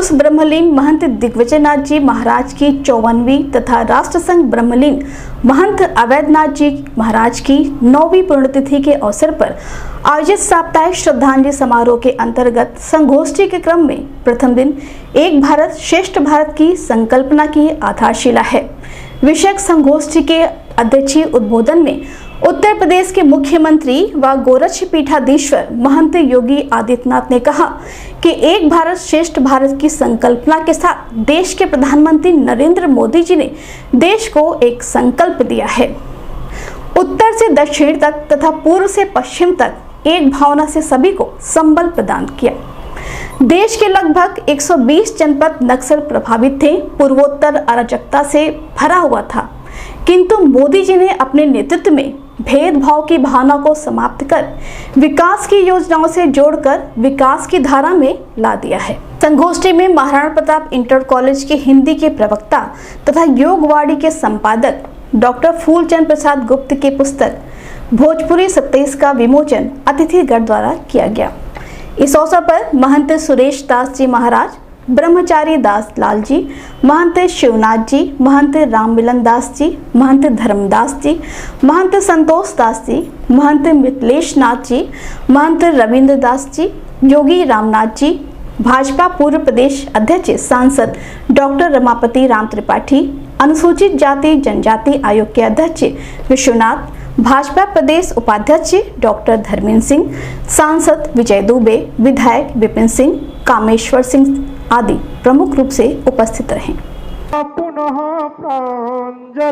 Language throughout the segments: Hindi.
उस ब्रह्मलीन महंत दिग्विजयनाथ जी महाराज की 54वीं तथा राष्ट्रसंघ ब्रह्मलीन महंत अवैधनाथ जी महाराज की 9वीं पुण्यतिथि के अवसर पर आयोजित साप्ताहिक श्रद्धांजलि समारोह के अंतर्गत संगोष्ठी के क्रम में प्रथम दिन एक भारत श्रेष्ठ भारत की संकल्पना की आधारशिला है। विषयक संगोष्ठी के अध्यक्षीय उद्बोधन में उत्तर प्रदेश के मुख्यमंत्री व गोरक्ष पीठाधीश्वर महंत योगी आदित्यनाथ ने कहा कि एक भारत श्रेष्ठ भारत की संकल्पना के साथ देश के प्रधानमंत्री नरेंद्र मोदी जी ने देश को एक संकल्प दिया है। उत्तर से दक्षिण तक तथा पूर्व से पश्चिम तक एक भावना से सभी को संबल प्रदान किया। देश के लगभग 120 जनपद नक्सल प्रभावित थे। पूर्वोत्तर अराजकता से भरा हुआ था, किंतु मोदी जी ने अपने नेतृत्व में भेदभाव की भावना को समाप्त कर विकास की योजनाओं से जोड़कर विकास की धारा में ला दिया है। संगोष्ठी में महाराणा प्रताप इंटर कॉलेज के हिंदी के प्रवक्ता तथा योगवाड़ी के संपादक डॉक्टर फूलचंद प्रसाद गुप्त की पुस्तक भोजपुरी 27 का विमोचन अतिथिगण द्वारा किया गया। इस अवसर पर महंत सुरेश दास जी महाराज, ब्रह्मचारी दास लाल जी, महंत शिवनाथ जी, महंत राममिलन दास जी, महंत धर्मदास जी, महंत संतोष दास जी, महंत मिथिलेश नाथ जी, महंत रविंद्र दास जी, योगी रामनाथ जी, भाजपा पूर्व प्रदेश अध्यक्ष सांसद डॉक्टर रमापति राम त्रिपाठी, अनुसूचित जाति जनजाति आयोग के अध्यक्ष विश्वनाथ, भाजपा प्रदेश उपाध्यक्ष डॉक्टर धर्मेंद्र सिंह, सांसद विजय दुबे, विधायक विपिन सिंह, कामेश्वर सिंह आदि प्रमुख रूप से उपस्थित रहे। पुनः प्राञ्जलिरानतोऽस्मि,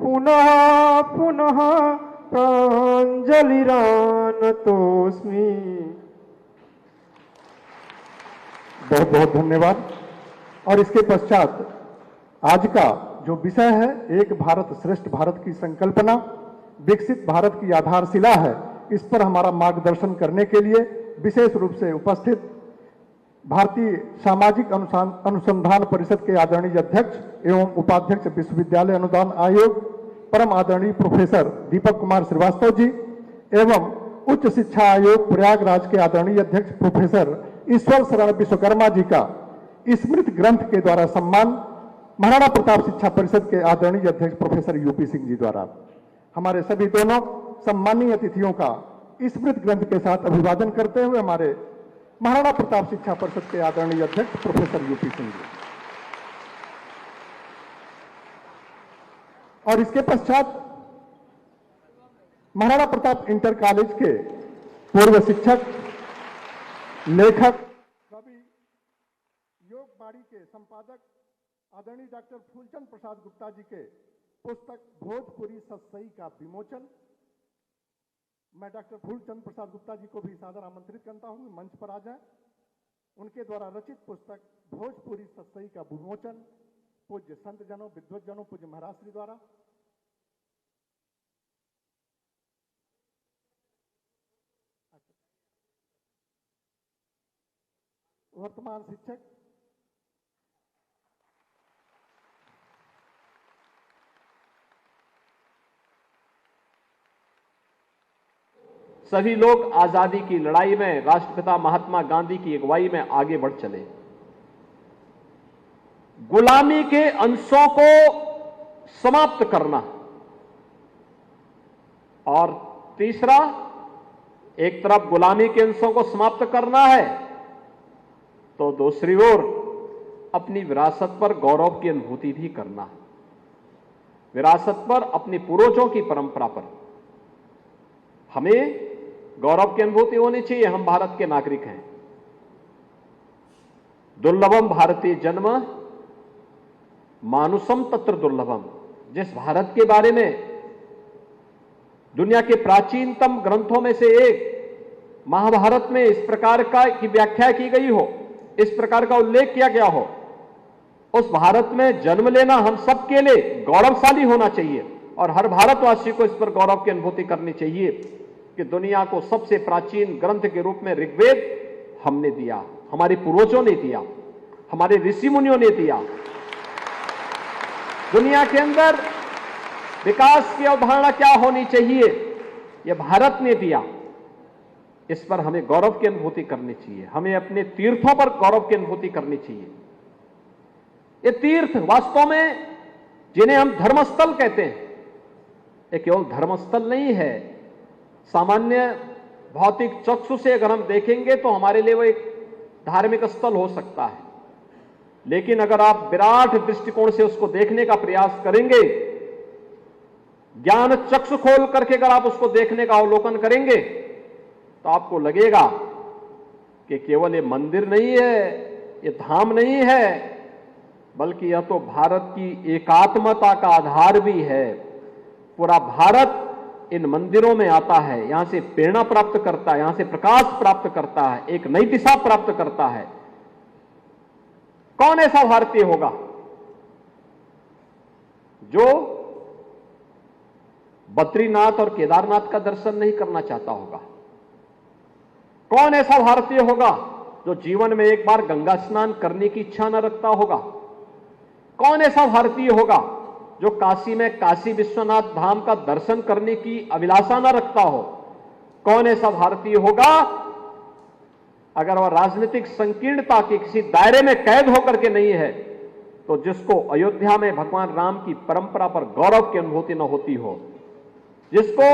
पुनः पुनः प्राञ्जलिरानतोऽस्मि। बहुत बहुत धन्यवाद। और इसके पश्चात आज का जो विषय है, एक भारत श्रेष्ठ भारत की संकल्पना, विकसित भारत की आधारशिला है, इस पर हमारा मार्गदर्शन करने के लिए विशेष रूप से उपस्थित भारतीय सामाजिक अनुसंधान परिषद के आदरणीय अध्यक्ष एवं उपाध्यक्ष विश्वविद्यालय अनुदान आयोग परम आदरणीय प्रोफेसर दीपक कुमार श्रीवास्तव जी एवं उच्च शिक्षा आयोग प्रयागराज के आदरणीय अध्यक्ष प्रोफेसर ईश्वर शरण विश्वकर्मा जी का स्मृति ग्रंथ के द्वारा सम्मान महाराणा प्रताप शिक्षा परिषद के आदरणीय अध्यक्ष प्रोफेसर यूपी सिंह जी द्वारा हमारे सभी दोनों सम्मानीय अतिथियों का स्मृति ग्रंथ के साथ अभिवादन करते हुए हमारे महाराणा प्रताप शिक्षा परिषद के आदरणीय अध्यक्ष प्रोफेसर यूपी सिंह जी। और इसके पश्चात महाराणा प्रताप इंटर कॉलेज के पूर्व शिक्षक, लेखक, कवि, योगवाड़ी के संपादक आदरणीय डॉक्टर फूलचंद प्रसाद गुप्ता जी के पुस्तक भोजपुरी 27 का विमोचन। मैं डॉक्टर फूलचंद प्रसाद गुप्ता जी को भी सादर आमंत्रित करता हूं, मंच पर आ जाएं। उनके द्वारा रचित पुस्तक भोजपुरी 27 का विमोचन पूज्य संत जनों, विद्वत जनों, पूज्य महाराज श्री द्वारा। वर्तमान शिक्षक सभी लोग आजादी की लड़ाई में राष्ट्रपिता महात्मा गांधी की अगुवाई में आगे बढ़ चले। गुलामी के अंशों को समाप्त करना और तीसरा, एक तरफ गुलामी के अंशों को समाप्त करना है तो दूसरी ओर अपनी विरासत पर गौरव की अनुभूति भी करना है। विरासत पर, अपने पूर्वजों की परंपरा पर हमें गौरव की अनुभूति होनी चाहिए। हम भारत के नागरिक हैं। दुर्लभम भारतीय जन्म मानुषम तत्र दुर्लभम। जिस भारत के बारे में दुनिया के प्राचीनतम ग्रंथों में से एक महाभारत में इस प्रकार की व्याख्या की गई हो, इस प्रकार का उल्लेख किया गया हो, उस भारत में जन्म लेना हम सबके लिए गौरवशाली होना चाहिए और हर भारतवासी को इस पर गौरव की अनुभूति करनी चाहिए कि दुनिया को सबसे प्राचीन ग्रंथ के रूप में ऋग्वेद हमने दिया, हमारे पूर्वजों ने दिया, हमारे ऋषि मुनियों ने दिया। दुनिया के अंदर विकास की अवधारणा क्या होनी चाहिए, यह भारत ने दिया। इस पर हमें गौरव की अनुभूति करनी चाहिए। हमें अपने तीर्थों पर गौरव की अनुभूति करनी चाहिए। ये तीर्थ वास्तव में जिन्हें हम धर्मस्थल कहते हैं, ये केवल धर्मस्थल नहीं है। सामान्य भौतिक चक्षु से अगर हम देखेंगे तो हमारे लिए वो एक धार्मिक स्थल हो सकता है, लेकिन अगर आप विराट दृष्टिकोण से उसको देखने का प्रयास करेंगे, ज्ञान चक्षु खोल करके अगर आप उसको देखने का अवलोकन करेंगे, तो आपको लगेगा कि केवल ये मंदिर नहीं है, ये धाम नहीं है, बल्कि यह तो भारत की एकात्मता का आधार भी है। पूरा भारत इन मंदिरों में आता है, यहां से प्रेरणा प्राप्त करता है, यहां से प्रकाश प्राप्त करता है, एक नई दिशा प्राप्त करता है। कौन ऐसा भारतीय होगा जो बद्रीनाथ और केदारनाथ का दर्शन नहीं करना चाहता होगा? कौन ऐसा भारतीय होगा जो जीवन में एक बार गंगा स्नान करने की इच्छा न रखता होगा? कौन ऐसा भारतीय होगा जो काशी में काशी विश्वनाथ धाम का दर्शन करने की अभिलाषा न रखता हो? कौन ऐसा भारतीय होगा अगर वह राजनीतिक संकीर्णता के किसी दायरे में कैद होकर के नहीं है, तो जिसको अयोध्या में भगवान राम की परंपरा पर गौरव की अनुभूति न होती हो, जिसको